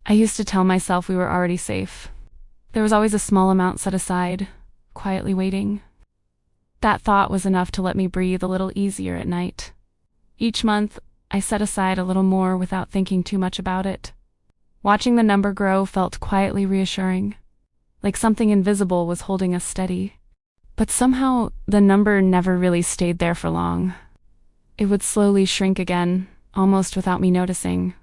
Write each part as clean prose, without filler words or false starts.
I used to tell myself we were already safe. There was always a small amount set aside, quietly waiting. That thought was enough to let me breathe a little easier at night. Each month, I set aside a little more without thinking too much about it. Watching the number grow felt quietly reassuring, like something invisible was holding us steady. But somehow, the number never really stayed there for long. It would slowly shrink again, almost without me noticing.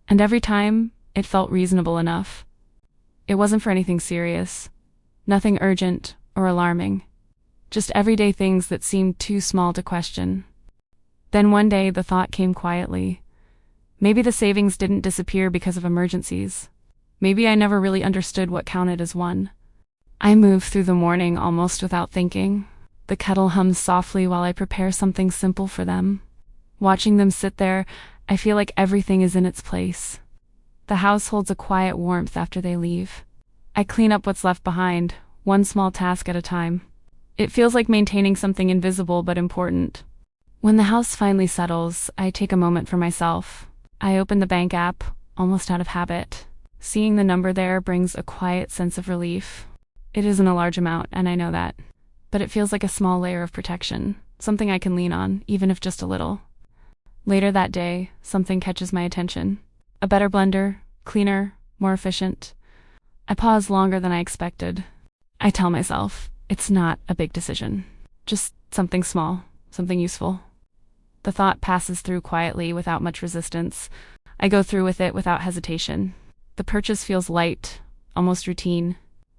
And every time, it felt reasonable enough. It wasn't for anything serious, nothing urgent or alarming, just everyday things that seemed too small to question. Then one day the thought came quietly. Maybe the savings didn't disappear because of emergencies. Maybe I never really understood what counted as one. I move through the morning almost without thinking. The kettle hums softly while I prepare something simple for them. Watching them sit there, I feel like everything is in its place. The house holds a quiet warmth after they leave. I clean up what's left behind, one small task at a time. It feels like maintaining something invisible but important. When the house finally settles, I take a moment for myself. I open the bank app, almost out of habit. Seeing the number there brings a quiet sense of relief. It isn't a large amount, and I know that. But it feels like a small layer of protection, something I can lean on, even if just a little. Later that day, something catches my attention. A better blender, cleaner, more efficient. I pause longer than I expected. I tell myself, it's not a big decision. Just something small, something useful. The thought passes through quietly without much resistance. I go through with it without hesitation. The purchase feels light, almost routine.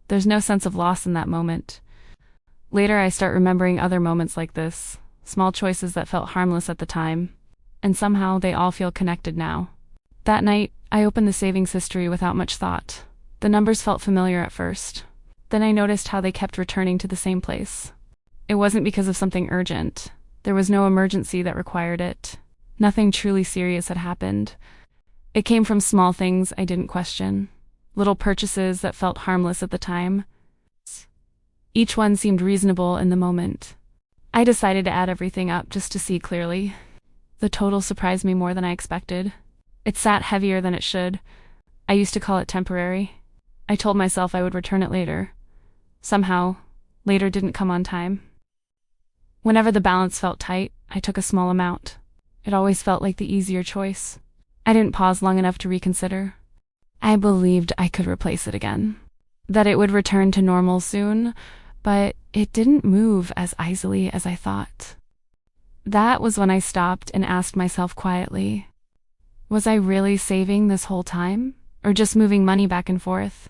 There's no sense of loss in that moment. Later I start remembering other moments like this, small choices that felt harmless at the time, and somehow they all feel connected now. That night, I opened the savings history without much thought. The numbers felt familiar at first. Then I noticed how they kept returning to the same place. It wasn't because of something urgent. There was no emergency that required it. Nothing truly serious had happened. It came from small things I didn't question. Little purchases that felt harmless at the time. Each one seemed reasonable in the moment. I decided to add everything up just to see clearly. The total surprised me more than I expected. It sat heavier than it should. I used to call it temporary. I told myself I would return it later. Somehow, later didn't come on time. Whenever the balance felt tight, I took a small amount. It always felt like the easier choice. I didn't pause long enough to reconsider. I believed I could replace it again. That it would return to normal soon, but it didn't move as easily as I thought. That was when I stopped and asked myself quietly, was I really saving this whole time, or just moving money back and forth?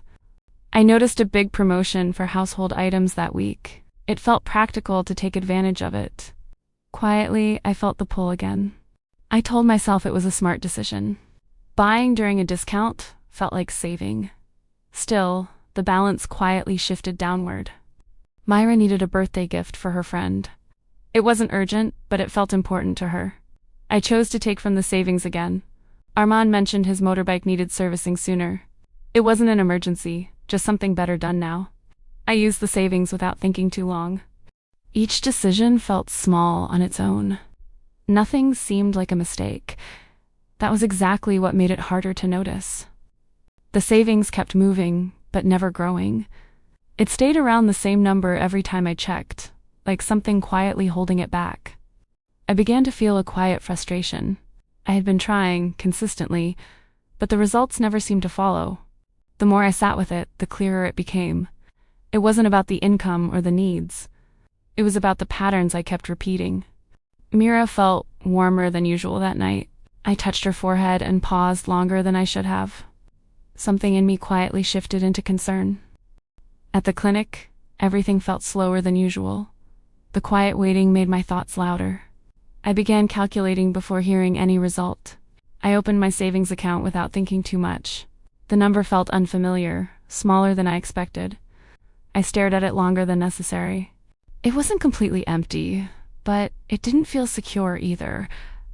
I noticed a big promotion for household items that week. It felt practical to take advantage of it. Quietly, I felt the pull again. I told myself it was a smart decision. Buying during a discount felt like saving. Still, the balance quietly shifted downward. Myra needed a birthday gift for her friend. It wasn't urgent, but it felt important to her. I chose to take from the savings again. Armand mentioned his motorbike needed servicing sooner. It wasn't an emergency, just something better done now. I used the savings without thinking too long. Each decision felt small on its own. Nothing seemed like a mistake. That was exactly what made it harder to notice. The savings kept moving, but never growing. It stayed around the same number every time I checked, like something quietly holding it back. I began to feel a quiet frustration. I had been trying, consistently, but the results never seemed to follow. The more I sat with it, the clearer it became. It wasn't about the income or the needs. It was about the patterns I kept repeating. Mira felt warmer than usual that night. I touched her forehead and paused longer than I should have. Something in me quietly shifted into concern. At the clinic, everything felt slower than usual. The quiet waiting made my thoughts louder. I began calculating before hearing any result. I opened my savings account without thinking too much. The number felt unfamiliar, smaller than I expected. I stared at it longer than necessary. It wasn't completely empty, but it didn't feel secure either.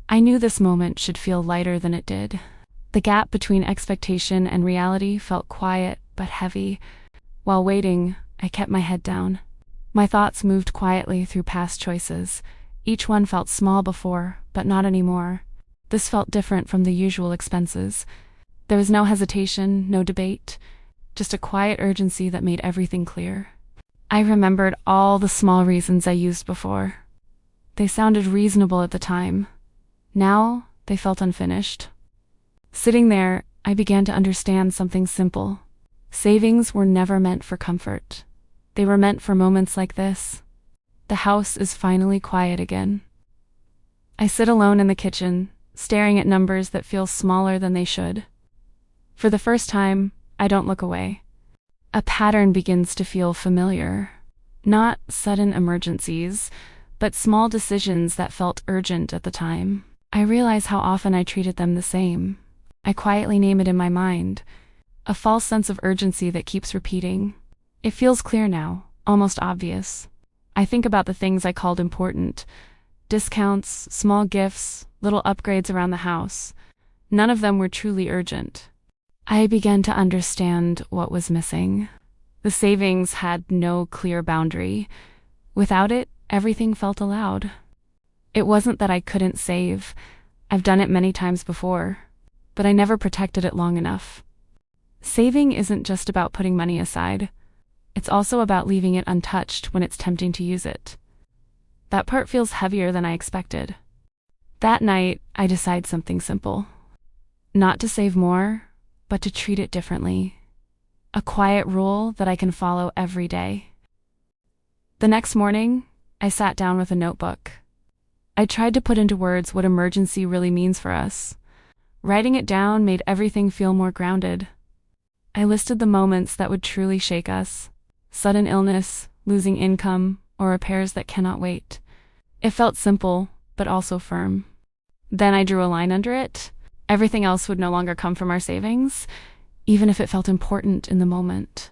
I knew this moment should feel lighter than it did. The gap between expectation and reality felt quiet but heavy. While waiting, I kept my head down. My thoughts moved quietly through past choices. Each one felt small before, but not anymore. This felt different from the usual expenses. There was no hesitation, no debate, just a quiet urgency that made everything clear. I remembered all the small reasons I used before. They sounded reasonable at the time. Now, they felt unfinished. Sitting there, I began to understand something simple. Savings were never meant for comfort. They were meant for moments like this. The house is finally quiet again. I sit alone in the kitchen, staring at numbers that feel smaller than they should. For the first time, I don't look away. A pattern begins to feel familiar. Not sudden emergencies, but small decisions that felt urgent at the time. I realize how often I treated them the same. I quietly name it in my mind. A false sense of urgency that keeps repeating. It feels clear now, almost obvious. I think about the things I called important. Discounts, small gifts, little upgrades around the house. None of them were truly urgent. I began to understand what was missing. The savings had no clear boundary. Without it, everything felt allowed. It wasn't that I couldn't save. I've done it many times before, but I never protected it long enough. Saving isn't just about putting money aside. It's also about leaving it untouched when it's tempting to use it. That part feels heavier than I expected. That night, I decide something simple. Not to save more, but to treat it differently. A quiet rule that I can follow every day. The next morning, I sat down with a notebook. I tried to put into words what emergency really means for us. Writing it down made everything feel more grounded. I listed the moments that would truly shake us. Sudden illness, losing income, or repairs that cannot wait. It felt simple, but also firm. Then I drew a line under it. Everything else would no longer come from our savings, even if it felt important in the moment.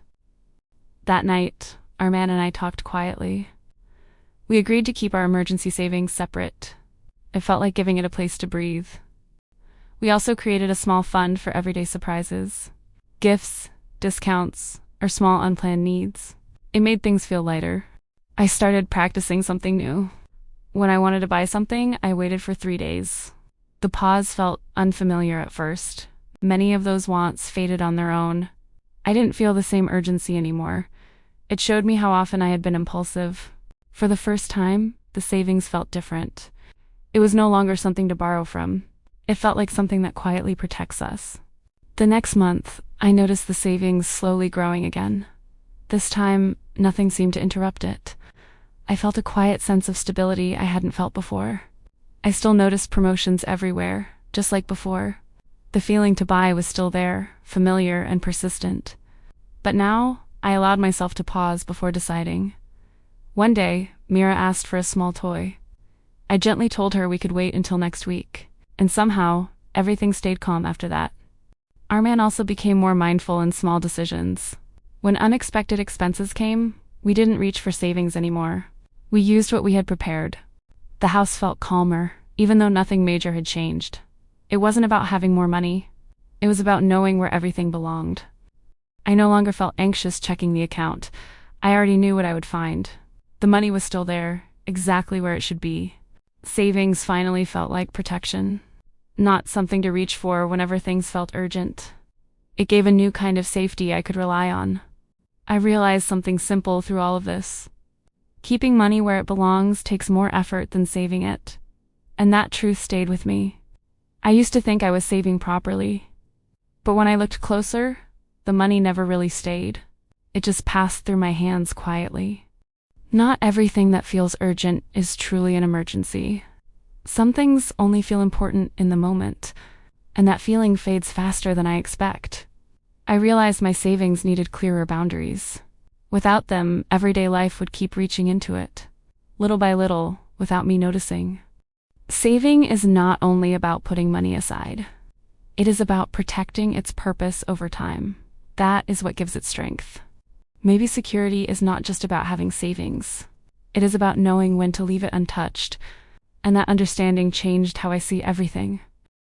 That night, our man and I talked quietly. We agreed to keep our emergency savings separate. It felt like giving it a place to breathe. We also created a small fund for everyday surprises. Gifts, discounts, or small unplanned needs. It made things feel lighter. I started practicing something new. When I wanted to buy something, I waited for 3 days. The pause felt unfamiliar at first. Many of those wants faded on their own. I didn't feel the same urgency anymore. It showed me how often I had been impulsive. For the first time, the savings felt different. It was no longer something to borrow from. It felt like something that quietly protects us. The next month, I noticed the savings slowly growing again. This time, nothing seemed to interrupt it. I felt a quiet sense of stability I hadn't felt before. I still noticed promotions everywhere, just like before. The feeling to buy was still there, familiar and persistent. But now, I allowed myself to pause before deciding. One day, Mira asked for a small toy. I gently told her we could wait until next week, and somehow, everything stayed calm after that. Our man also became more mindful in small decisions. When unexpected expenses came, we didn't reach for savings anymore. We used what we had prepared. The house felt calmer, even though nothing major had changed. It wasn't about having more money. It was about knowing where everything belonged. I no longer felt anxious checking the account. I already knew what I would find. The money was still there, exactly where it should be. Savings finally felt like protection. Not something to reach for whenever things felt urgent. It gave a new kind of safety I could rely on. I realized something simple through all of this. Keeping money where it belongs takes more effort than saving it. And that truth stayed with me. I used to think I was saving properly. But when I looked closer, the money never really stayed. It just passed through my hands quietly. Not everything that feels urgent is truly an emergency. Some things only feel important in the moment, and that feeling fades faster than I expect. I realized my savings needed clearer boundaries. Without them, everyday life would keep reaching into it, little by little, without me noticing. Saving is not only about putting money aside. It is about protecting its purpose over time. That is what gives it strength. Maybe security is not just about having savings. It is about knowing when to leave it untouched, and that understanding changed how I see everything.